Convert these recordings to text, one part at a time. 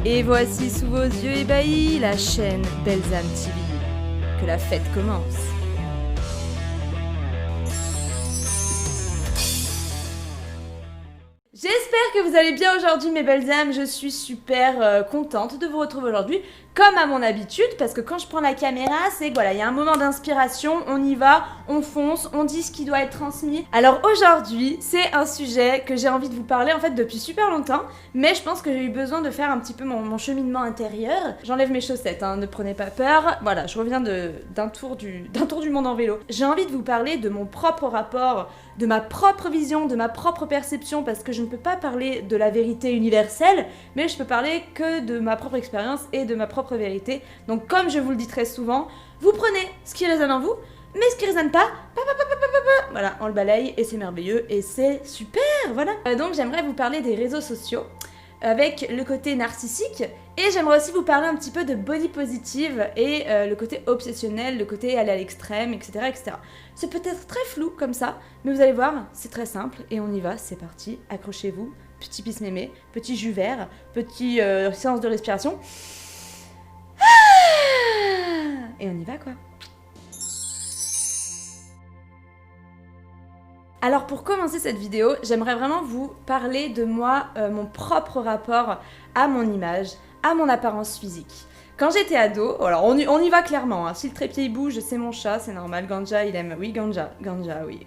Et voici sous vos yeux ébahis la chaîne Belzam TV. Que la fête commence. J'espère que vous allez bien aujourd'hui mes belles âmes, je suis super contente de vous retrouver aujourd'hui, comme à mon habitude, parce que quand je prends la caméra, c'est que voilà, il y a un moment d'inspiration, on y va, on fonce, on dit ce qui doit être transmis. Alors aujourd'hui, c'est un sujet que j'ai envie de vous parler en fait depuis super longtemps, mais je pense que j'ai eu besoin de faire un petit peu mon cheminement intérieur. J'enlève mes chaussettes, hein, ne prenez pas peur, voilà, je reviens d'un tour du monde en vélo. J'ai envie de vous parler de mon propre rapport, de ma propre vision, de ma propre perception, parce que je ne peux pas parler de la vérité universelle, mais je peux parler que de ma propre expérience et de ma propre vérité. Donc comme je vous le dis très souvent, vous prenez ce qui résonne en vous, mais ce qui résonne pas, voilà, on le balaye et c'est merveilleux et c'est super, voilà. Donc j'aimerais vous parler des réseaux sociaux avec le côté narcissique et j'aimerais aussi vous parler un petit peu de body positive et le côté obsessionnel, le côté aller à l'extrême, etc., etc. C'est peut-être très flou comme ça, mais vous allez voir, c'est très simple et on y va, c'est parti, accrochez-vous, petit pisse-mémé, petit jus vert, petit séance de respiration. Et on y va quoi. Alors pour commencer cette vidéo, j'aimerais vraiment vous parler de moi, mon propre rapport à mon image, à mon apparence physique. Quand j'étais ado, alors on y va clairement, hein. Si le trépied il bouge, c'est mon chat, c'est normal, Ganja il aime, oui Ganja, oui.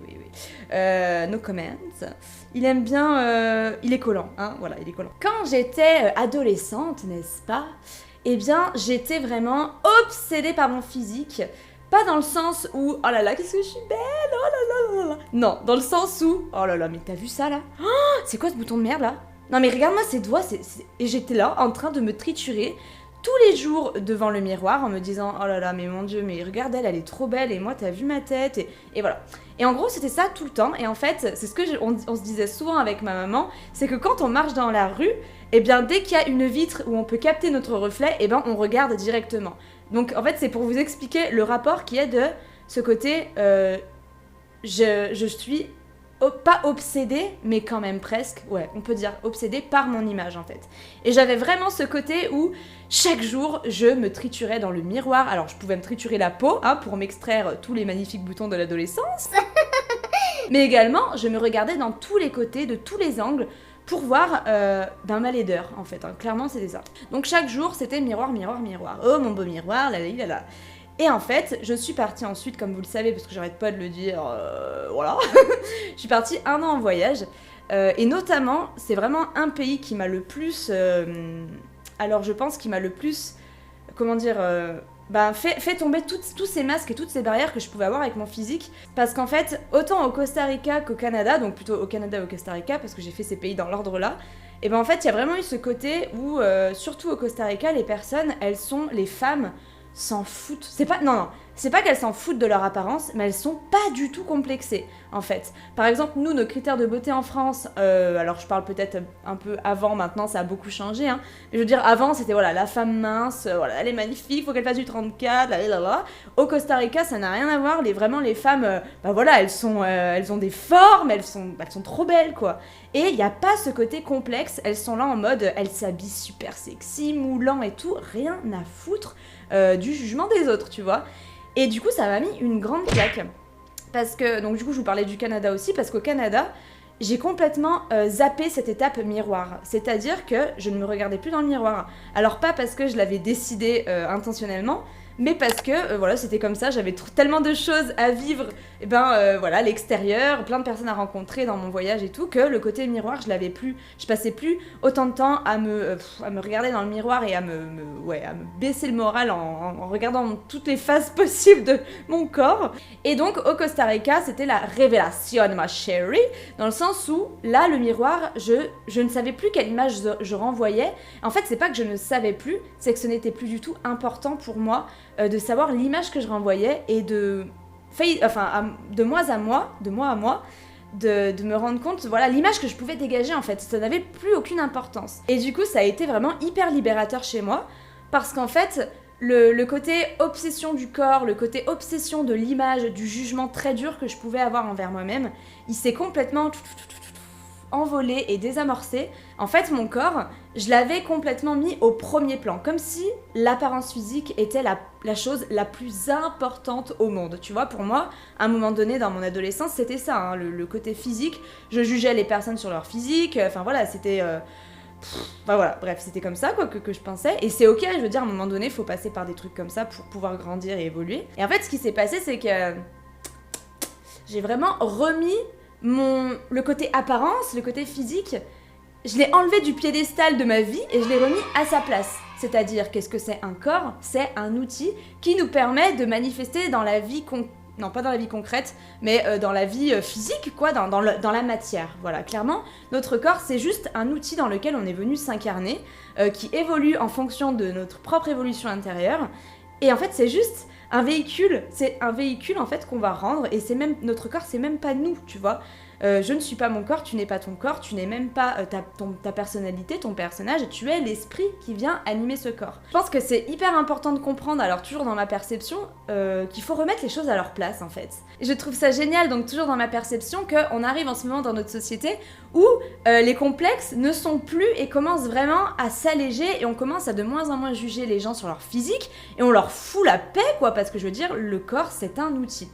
No comments. Il aime bien, il est collant, hein, voilà, il est collant. Quand j'étais adolescente, n'est-ce pas, eh bien j'étais vraiment obsédée par mon physique. Pas dans le sens où, oh là là, qu'est-ce que je suis belle, oh là là là là. Non, dans le sens où, oh là là, mais t'as vu ça là? Oh, c'est quoi ce bouton de merde là? Non mais regarde-moi ces doigts, et j'étais là en train de me triturer tous les jours devant le miroir en me disant, oh là là, mais mon Dieu, mais regarde elle est trop belle, et moi t'as vu ma tête, et voilà. Et en gros c'était ça tout le temps, et en fait, c'est ce que on se disait souvent avec ma maman, c'est que quand on marche dans la rue, et bien dès qu'il y a une vitre où on peut capter notre reflet, et ben on regarde directement. Donc en fait c'est pour vous expliquer le rapport qui est de ce côté je suis pas obsédée mais quand même presque, ouais on peut dire obsédée par mon image en fait. Et j'avais vraiment ce côté où chaque jour je me triturais dans le miroir, alors je pouvais me triturer la peau hein, pour m'extraire tous les magnifiques boutons de l'adolescence mais également je me regardais dans tous les côtés, de tous les angles pour voir ma laideur en fait, hein. Clairement c'était ça. Donc chaque jour c'était miroir, miroir, miroir, oh mon beau miroir, là. Et en fait je suis partie ensuite, comme vous le savez parce que j'arrête pas de le dire, voilà, je suis partie 1 an en voyage et notamment c'est vraiment un pays qui m'a le plus, alors je pense qu'il m'a le plus, comment dire, fait tomber tous ces masques et toutes ces barrières que je pouvais avoir avec mon physique. Parce qu'en fait, autant au Costa Rica qu'au Canada, donc plutôt au Canada et au Costa Rica, parce que j'ai fait ces pays dans l'ordre là, et ben en fait, il y a vraiment eu ce côté où, surtout au Costa Rica, les femmes s'en foutent. C'est pas qu'elles s'en foutent de leur apparence, mais elles sont pas du tout complexées, en fait. Par exemple, nous, nos critères de beauté en France, alors je parle peut-être un peu avant, maintenant ça a beaucoup changé, hein, mais je veux dire, avant c'était voilà, la femme mince, voilà, elle est magnifique, faut qu'elle fasse du 34, là. Au Costa Rica, ça n'a rien à voir, vraiment les femmes, voilà, elles ont des formes, elles sont trop belles, quoi. Et il n'y a pas ce côté complexe, elles sont là en mode, elles s'habillent super sexy, moulant et tout, rien à foutre du jugement des autres, tu vois. Et du coup, ça m'a mis une grande claque. Parce que, donc du coup, je vous parlais du Canada aussi, parce qu'au Canada, j'ai complètement zappé cette étape miroir. C'est-à-dire que je ne me regardais plus dans le miroir. Alors pas parce que je l'avais décidé intentionnellement, mais parce que voilà, c'était comme ça, j'avais tellement de choses à vivre, et voilà, l'extérieur, plein de personnes à rencontrer dans mon voyage et tout, que le côté miroir, je l'avais plus, je passais plus autant de temps à me regarder dans le miroir et à me baisser le moral en regardant toutes les faces possibles de mon corps. Et donc au Costa Rica, c'était la révélation, ma chérie, dans le sens où là, le miroir, je ne savais plus quelle image je renvoyais. En fait, c'est pas que je ne savais plus, c'est que ce n'était plus du tout important pour moi de savoir l'image que je renvoyais et de mois à mois, de me rendre compte, voilà, l'image que je pouvais dégager en fait, ça n'avait plus aucune importance. Et du coup, ça a été vraiment hyper libérateur chez moi, parce qu'en fait, le côté obsession du corps, le côté obsession de l'image, du jugement très dur que je pouvais avoir envers moi-même, il s'est complètement envolée et désamorcée, en fait mon corps, je l'avais complètement mis au premier plan, comme si l'apparence physique était la chose la plus importante au monde. Tu vois, pour moi, à un moment donné dans mon adolescence, c'était ça, hein, le côté physique. Je jugeais les personnes sur leur physique, enfin voilà, c'était... Enfin voilà, bref, c'était comme ça quoi que je pensais. Et c'est ok, je veux dire, à un moment donné, il faut passer par des trucs comme ça pour pouvoir grandir et évoluer. Et en fait, ce qui s'est passé, c'est que j'ai vraiment remis le côté apparence, le côté physique, je l'ai enlevé du piédestal de ma vie et je l'ai remis à sa place. C'est-à-dire, qu'est-ce que c'est un corps? C'est un outil qui nous permet de manifester dans la vie non, pas dans la vie concrète, mais dans la vie physique, quoi, dans la matière. Voilà, clairement, notre corps, c'est juste un outil dans lequel on est venu s'incarner, qui évolue en fonction de notre propre évolution intérieure. Et en fait, c'est juste un véhicule en fait qu'on va rendre, et c'est même notre corps, c'est même pas nous, tu vois. Je ne suis pas mon corps, tu n'es pas ton corps, tu n'es même pas ta personnalité, ton personnage, tu es l'esprit qui vient animer ce corps. Je pense que c'est hyper important de comprendre, alors toujours dans ma perception, qu'il faut remettre les choses à leur place en fait. Et je trouve ça génial, donc toujours dans ma perception, qu'on arrive en ce moment dans notre société où les complexes ne sont plus et commencent vraiment à s'alléger, et on commence à de moins en moins juger les gens sur leur physique, et on leur fout la paix quoi, parce que je veux dire, le corps c'est un outil.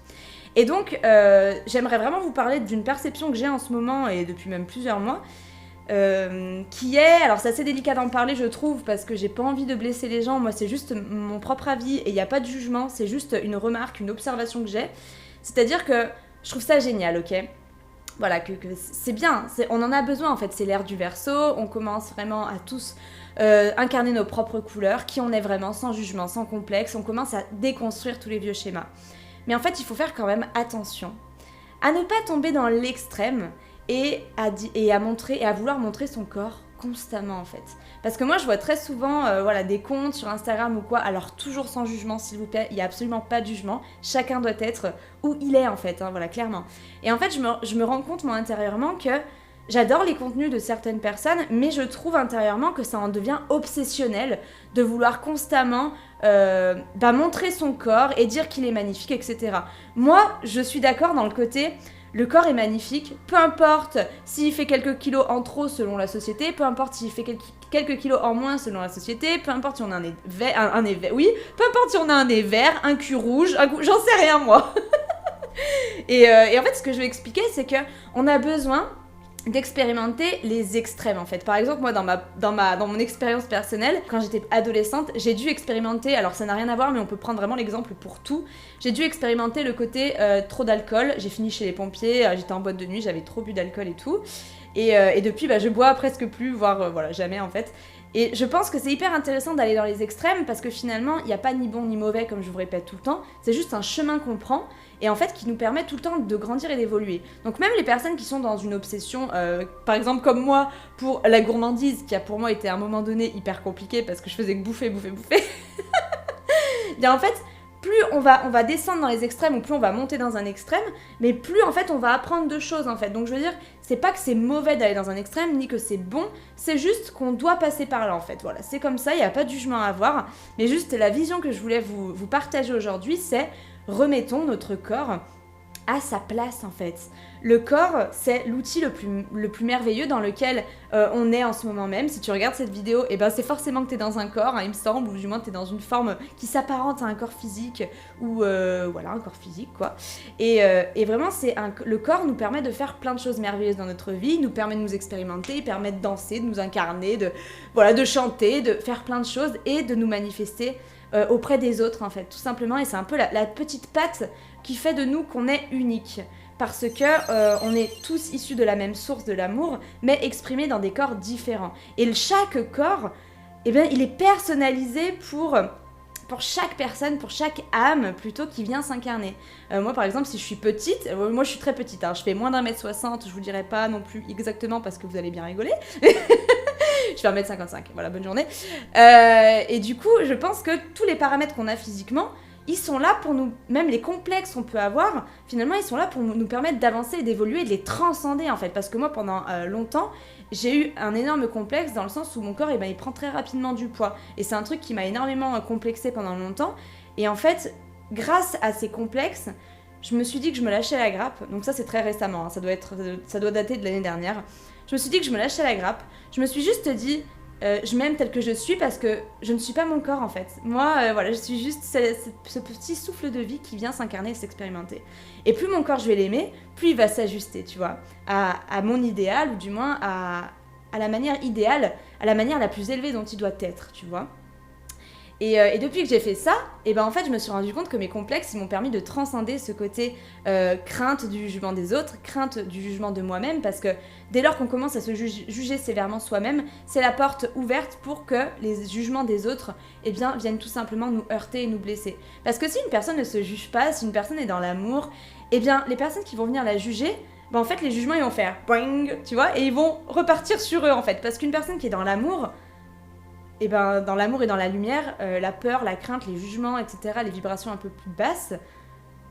Et donc, j'aimerais vraiment vous parler d'une perception que j'ai en ce moment, et depuis même plusieurs mois, qui est... Alors, c'est assez délicat d'en parler, je trouve, parce que j'ai pas envie de blesser les gens. Moi, c'est juste mon propre avis, et il n'y a pas de jugement, c'est juste une remarque, une observation que j'ai. C'est-à-dire que je trouve ça génial, ok ? Voilà, que c'est bien, on en a besoin, en fait. C'est l'ère du Verseau, on commence vraiment à tous... incarner nos propres couleurs, qui on est vraiment, sans jugement, sans complexe. On commence à déconstruire tous les vieux schémas. Mais en fait, il faut faire quand même attention à ne pas tomber dans l'extrême et à vouloir montrer son corps constamment en fait. Parce que moi, je vois très souvent des comptes sur Instagram ou quoi, alors toujours sans jugement s'il vous plaît, il n'y a absolument pas de jugement, chacun doit être où il est en fait, hein, voilà, clairement. Et en fait, je me rends compte moi intérieurement que j'adore les contenus de certaines personnes, mais je trouve intérieurement que ça en devient obsessionnel de vouloir constamment montrer son corps et dire qu'il est magnifique, etc. Moi, je suis d'accord dans le côté, le corps est magnifique, peu importe s'il fait quelques kilos en trop selon la société, peu importe s'il fait quelques kilos en moins selon la société, peu importe si on a un nez vert, peu importe si on a un nez vert, un cul rouge, j'en sais rien moi. et en fait, ce que je vais expliquer, c'est que on a besoin d'expérimenter les extrêmes en fait. Par exemple, moi dans mon expérience personnelle, quand j'étais adolescente, j'ai dû expérimenter, alors ça n'a rien à voir mais on peut prendre vraiment l'exemple pour tout, j'ai dû expérimenter le côté trop d'alcool, j'ai fini chez les pompiers, j'étais en boîte de nuit, j'avais trop bu d'alcool et tout, et depuis je bois presque plus, voire jamais en fait. Et je pense que c'est hyper intéressant d'aller dans les extrêmes parce que finalement, il n'y a pas ni bon ni mauvais comme je vous répète tout le temps, c'est juste un chemin qu'on prend et en fait qui nous permet tout le temps de grandir et d'évoluer. Donc même les personnes qui sont dans une obsession, par exemple comme moi, pour la gourmandise, qui a pour moi été à un moment donné hyper compliqué parce que je faisais que bouffer, bien en fait, plus on va descendre dans les extrêmes ou plus on va monter dans un extrême, mais plus en fait on va apprendre de choses en fait. Donc je veux dire, c'est pas que c'est mauvais d'aller dans un extrême, ni que c'est bon, c'est juste qu'on doit passer par là en fait. Voilà, c'est comme ça, il n'y a pas de jugement à avoir, mais juste la vision que je voulais vous partager aujourd'hui, c'est remettons notre corps à sa place en fait. Le corps, c'est l'outil le plus merveilleux dans lequel on est en ce moment même. Si tu regardes cette vidéo, et c'est forcément que tu es dans un corps, hein, il me semble, ou du moins tu es dans une forme qui s'apparente à un corps physique, ou un corps physique quoi. Et vraiment, le corps nous permet de faire plein de choses merveilleuses dans notre vie, nous permet de nous expérimenter, il permet de danser, de nous incarner, de chanter, de faire plein de choses et de nous manifester auprès des autres en fait, tout simplement. Et c'est un peu la petite patte qui fait de nous qu'on est unique. Parce que on est tous issus de la même source de l'amour, mais exprimés dans des corps différents. Et chaque corps, il est personnalisé pour chaque personne, pour chaque âme plutôt qui vient s'incarner. Moi par exemple, si je suis petite, moi je suis très petite, hein, je fais moins d'1m60, je vous dirai pas non plus exactement parce que vous allez bien rigoler. Je fais 1m55, voilà, bonne journée. Et du coup, je pense que tous les paramètres qu'on a physiquement, ils sont là pour nous, même les complexes qu'on peut avoir, finalement ils sont là pour nous permettre d'avancer et d'évoluer et de les transcender en fait. Parce que moi pendant longtemps, j'ai eu un énorme complexe dans le sens où mon corps il prend très rapidement du poids. Et c'est un truc qui m'a énormément complexé pendant longtemps. Et en fait, grâce à ces complexes, je me suis dit que je me lâchais la grappe. Donc ça c'est très récemment, hein, ça doit dater de l'année dernière. je me suis dit que je me lâchais la grappe. Je me suis juste dit, je m'aime tel que je suis parce que je ne suis pas mon corps en fait. Moi, voilà, je suis juste ce petit souffle de vie qui vient s'incarner et s'expérimenter. Et plus mon corps je vais l'aimer, plus il va s'ajuster, tu vois, à mon idéal ou du moins à la manière idéale, à la manière la plus élevée dont il doit être, tu vois. Et depuis que j'ai fait ça, et ben en fait, je me suis rendu compte que mes complexes, ils m'ont permis de transcender ce côté crainte du jugement des autres, crainte du jugement de moi-même, parce que dès lors qu'on commence à se juger sévèrement soi-même, c'est la porte ouverte pour que les jugements des autres, eh bien, viennent tout simplement nous heurter et nous blesser. Parce que si une personne ne se juge pas, si une personne est dans l'amour, eh bien, les personnes qui vont venir la juger, ben en fait, les jugements, ils vont faire boing, tu vois, et ils vont repartir sur eux, en fait. Parce qu'une personne qui est dans l'amour, et ben dans l'amour et dans la lumière, la peur, la crainte, les jugements, etc., les vibrations un peu plus basses,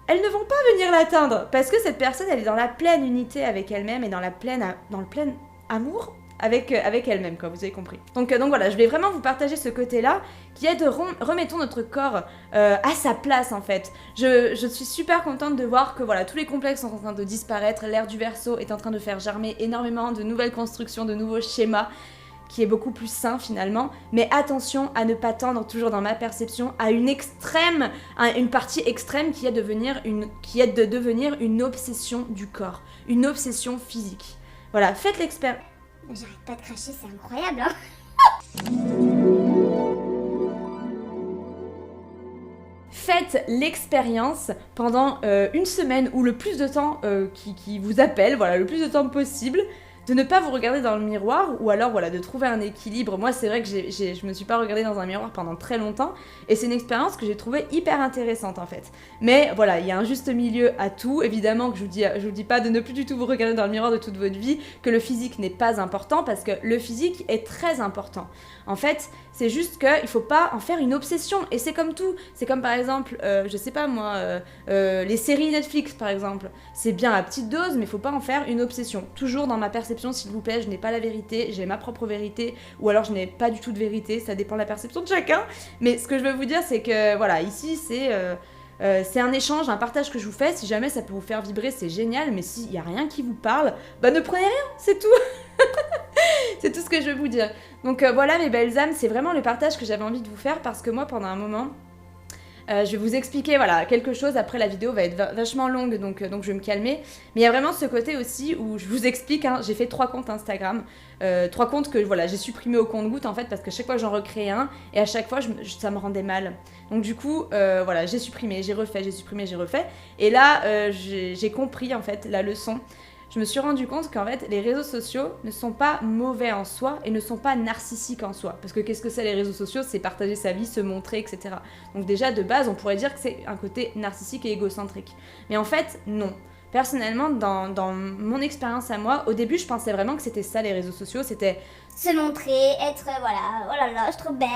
elles ne vont pas venir l'atteindre parce que cette personne, elle est dans la pleine unité avec elle-même et dans le plein amour avec elle-même, quoi, vous avez compris. Donc voilà, je vais vraiment vous partager ce côté-là qui est de remettons notre corps à sa place en fait. Je suis super contente de voir que voilà, tous les complexes sont en train de disparaître, l'ère du Verseau est en train de faire germer énormément de nouvelles constructions, de nouveaux schémas, qui est beaucoup plus sain finalement, mais attention à ne pas tendre, toujours dans ma perception, à une partie extrême qui est de devenir une obsession du corps, une obsession physique. Voilà, faites l'expérience. J'arrête pas de cracher, c'est incroyable, hein. Faites l'expérience pendant une semaine ou le plus de temps qui vous appelle, voilà, le plus de temps possible, de ne pas vous regarder dans le miroir ou alors voilà de trouver un équilibre. Moi c'est vrai que je me suis pas regardée dans un miroir pendant très longtemps et c'est une expérience que j'ai trouvée hyper intéressante en fait. Mais voilà, il y a un juste milieu à tout. Évidemment que je vous dis pas de ne plus du tout vous regarder dans le miroir de toute votre vie, que le physique n'est pas important parce que le physique est très important. En fait, c'est juste qu'il faut pas en faire une obsession et c'est comme tout. C'est comme par exemple, je sais pas moi, les séries Netflix par exemple. C'est bien à petite dose mais faut pas en faire une obsession. Toujours dans ma perception, s'il vous plaît, je n'ai pas la vérité, j'ai ma propre vérité ou alors je n'ai pas du tout de vérité, ça dépend de la perception de chacun. Mais ce que je veux vous dire c'est que voilà, ici c'est un échange, un partage que je vous fais. Si jamais ça peut vous faire vibrer, c'est génial. Mais s'il n'y a rien qui vous parle, bah ne prenez rien, c'est tout. C'est tout ce que je veux vous dire. Donc voilà mes belles âmes, c'est vraiment le partage que j'avais envie de vous faire parce que moi pendant un moment, je vais vous expliquer voilà, quelque chose, après la vidéo va être vachement longue donc je vais me calmer. Mais il y a vraiment ce côté aussi où je vous explique, hein, j'ai fait 3 comptes Instagram, 3 comptes que voilà, j'ai supprimés au compte-gouttes en fait parce que chaque fois j'en recréais un et à chaque fois ça me rendait mal. Donc du coup voilà, j'ai supprimé, j'ai refait, j'ai supprimé, j'ai refait. Et là j'ai compris en fait la leçon. Je me suis rendu compte qu'en fait, les réseaux sociaux ne sont pas mauvais en soi et ne sont pas narcissiques en soi. Parce que qu'est-ce que c'est les réseaux sociaux ? C'est partager sa vie, se montrer, etc. Donc déjà, de base, on pourrait dire que c'est un côté narcissique et égocentrique. Mais en fait, non. Personnellement, dans mon expérience à moi, au début, je pensais vraiment que c'était ça, les réseaux sociaux. C'était se montrer, être, voilà, oh là là, je suis trop belle,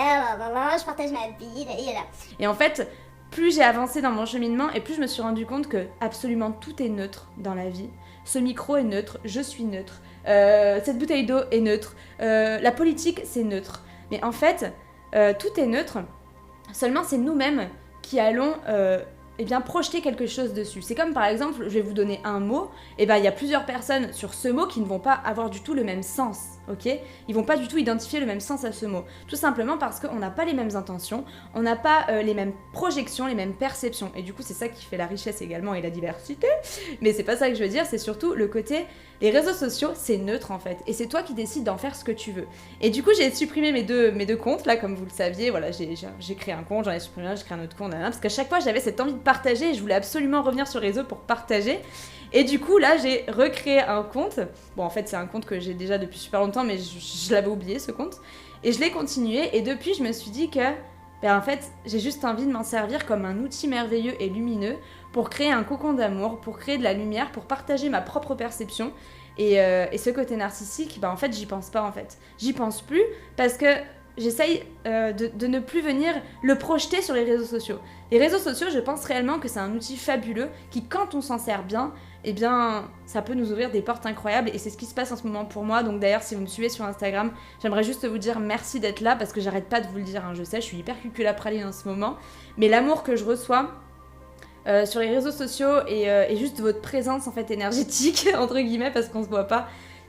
je partage ma vie, là. Et en fait, plus j'ai avancé dans mon cheminement et plus je me suis rendu compte que absolument tout est neutre dans la vie. Ce micro est neutre, je suis neutre, cette bouteille d'eau est neutre, la politique c'est neutre. Mais en fait, tout est neutre, seulement c'est nous-mêmes qui allons projeter quelque chose dessus. C'est comme par exemple, je vais vous donner un mot, et ben il y a plusieurs personnes sur ce mot qui ne vont pas avoir du tout le même sens, ok ? Ils vont pas du tout identifier le même sens à ce mot. Tout simplement parce qu'on n'a pas les mêmes intentions, on n'a pas les mêmes projections, les mêmes perceptions. Et du coup, c'est ça qui fait la richesse également et la diversité. Mais c'est pas ça que je veux dire, c'est surtout le côté... Les réseaux sociaux, c'est neutre en fait. Et c'est toi qui décides d'en faire ce que tu veux. Et du coup, j'ai supprimé mes deux comptes, là, comme vous le saviez. Voilà, j'ai créé un compte, j'en ai supprimé un, j'ai créé un autre compte, parce qu'à chaque fois, j'avais cette envie de partager et je voulais absolument revenir sur les réseaux pour partager. Et du coup, là, j'ai recréé un compte. Bon, en fait, c'est un compte que j'ai déjà depuis super longtemps, mais je l'avais oublié, ce compte. Et je l'ai continué. Et depuis, je me suis dit que, en fait, j'ai juste envie de m'en servir comme un outil merveilleux et lumineux pour créer un cocon d'amour, pour créer de la lumière, pour partager ma propre perception. Et ce côté narcissique, en fait, j'y pense pas, en fait. J'y pense plus parce que j'essaye de ne plus venir le projeter sur les réseaux sociaux. Les réseaux sociaux, je pense réellement que c'est un outil fabuleux qui, quand on s'en sert bien, eh bien, ça peut nous ouvrir des portes incroyables et c'est ce qui se passe en ce moment pour moi. Donc d'ailleurs, si vous me suivez sur Instagram, j'aimerais juste vous dire merci d'être là parce que j'arrête pas de vous le dire, hein, je sais, je suis hyper cuculapraline en ce moment. Mais l'amour que je reçois sur les réseaux sociaux et juste votre présence en fait énergétique, entre guillemets, parce qu'on se voit pas,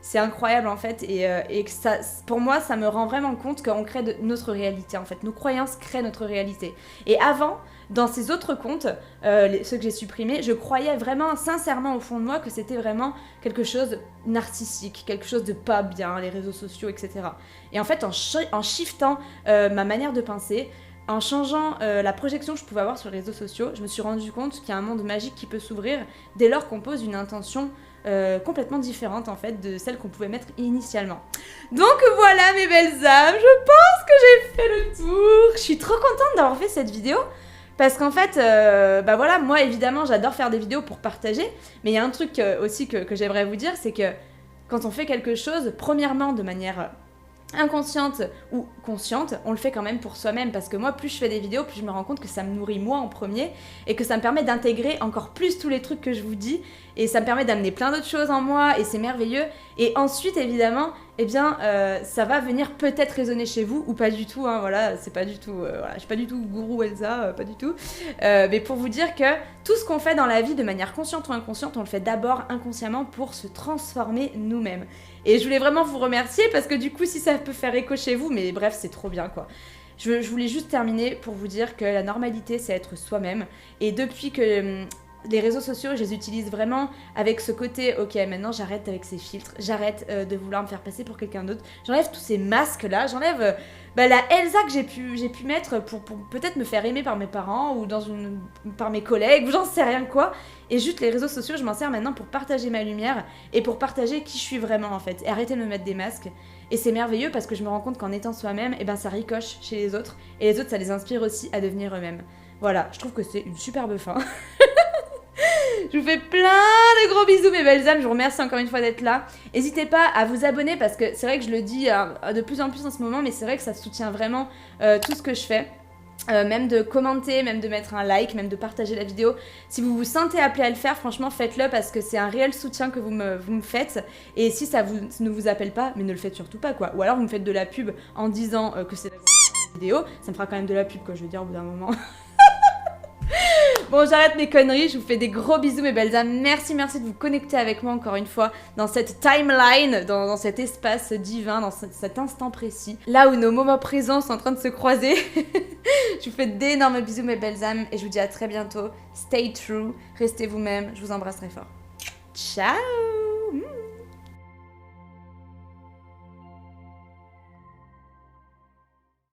c'est incroyable en fait, et que ça, pour moi, ça me rend vraiment compte qu'on crée notre réalité en fait. Nos croyances créent notre réalité. Et avant, dans ces autres comptes, ceux que j'ai supprimés, je croyais vraiment sincèrement au fond de moi que c'était vraiment quelque chose de narcissique, quelque chose de pas bien, les réseaux sociaux, etc. Et en fait, en shiftant ma manière de penser, en changeant la projection que je pouvais avoir sur les réseaux sociaux, je me suis rendu compte qu'il y a un monde magique qui peut s'ouvrir dès lors qu'on pose une intention complètement différente en fait de celle qu'on pouvait mettre initialement. Donc voilà mes belles âmes, je pense que j'ai fait le tour. Je suis trop contente d'avoir fait cette vidéo. Parce qu'en fait, bah voilà, moi évidemment j'adore faire des vidéos pour partager, mais il y a un truc aussi que j'aimerais vous dire, c'est que quand on fait quelque chose, premièrement de manière inconsciente ou consciente, on le fait quand même pour soi-même, parce que moi plus je fais des vidéos, plus je me rends compte que ça me nourrit moi en premier, et que ça me permet d'intégrer encore plus tous les trucs que je vous dis, et ça me permet d'amener plein d'autres choses en moi, et c'est merveilleux. Et ensuite évidemment, eh bien ça va venir peut-être résonner chez vous, ou pas du tout, hein, voilà, c'est pas du tout, voilà, je suis pas du tout gourou Elsa, pas du tout, mais pour vous dire que tout ce qu'on fait dans la vie de manière consciente ou inconsciente, on le fait d'abord inconsciemment pour se transformer nous-mêmes. Et je voulais vraiment vous remercier parce que du coup, si ça peut faire écho chez vous, mais bref, c'est trop bien quoi. Je voulais juste terminer pour vous dire que la normalité, c'est être soi-même. Et depuis que les réseaux sociaux, je les utilise vraiment avec ce côté, ok, maintenant j'arrête avec ces filtres, j'arrête de vouloir me faire passer pour quelqu'un d'autre, j'enlève tous ces masques-là, j'enlève la Elsa que j'ai pu mettre pour peut-être me faire aimer par mes parents ou par mes collègues, ou j'en sais rien quoi. Et juste les réseaux sociaux, je m'en sers maintenant pour partager ma lumière et pour partager qui je suis vraiment en fait, et arrêter de me mettre des masques. Et c'est merveilleux parce que je me rends compte qu'en étant soi-même, eh ben, ça ricoche chez les autres, et les autres, ça les inspire aussi à devenir eux-mêmes. Voilà, je trouve que c'est une superbe fin. Je vous fais plein de gros bisous mes belles âmes, je vous remercie encore une fois d'être là. N'hésitez pas à vous abonner parce que c'est vrai que je le dis de plus en plus en ce moment, mais c'est vrai que ça soutient vraiment tout ce que je fais. Même de commenter, même de mettre un like, même de partager la vidéo. Si vous vous sentez appelé à le faire, franchement faites-le parce que c'est un réel soutien que vous me faites. Et si ça ne vous appelle pas, mais ne le faites surtout pas quoi. Ou alors vous me faites de la pub en disant que c'est la vidéo, ça me fera quand même de la pub quoi, je veux dire au bout d'un moment. Bon, j'arrête mes conneries, je vous fais des gros bisous mes belles âmes. Merci de vous connecter avec moi encore une fois dans cette timeline, dans cet espace divin, dans cet instant précis, là où nos moments présents sont en train de se croiser. Je vous fais d'énormes bisous mes belles âmes et je vous dis à très bientôt. Stay true, restez vous-même, je vous embrasse très fort. Ciao!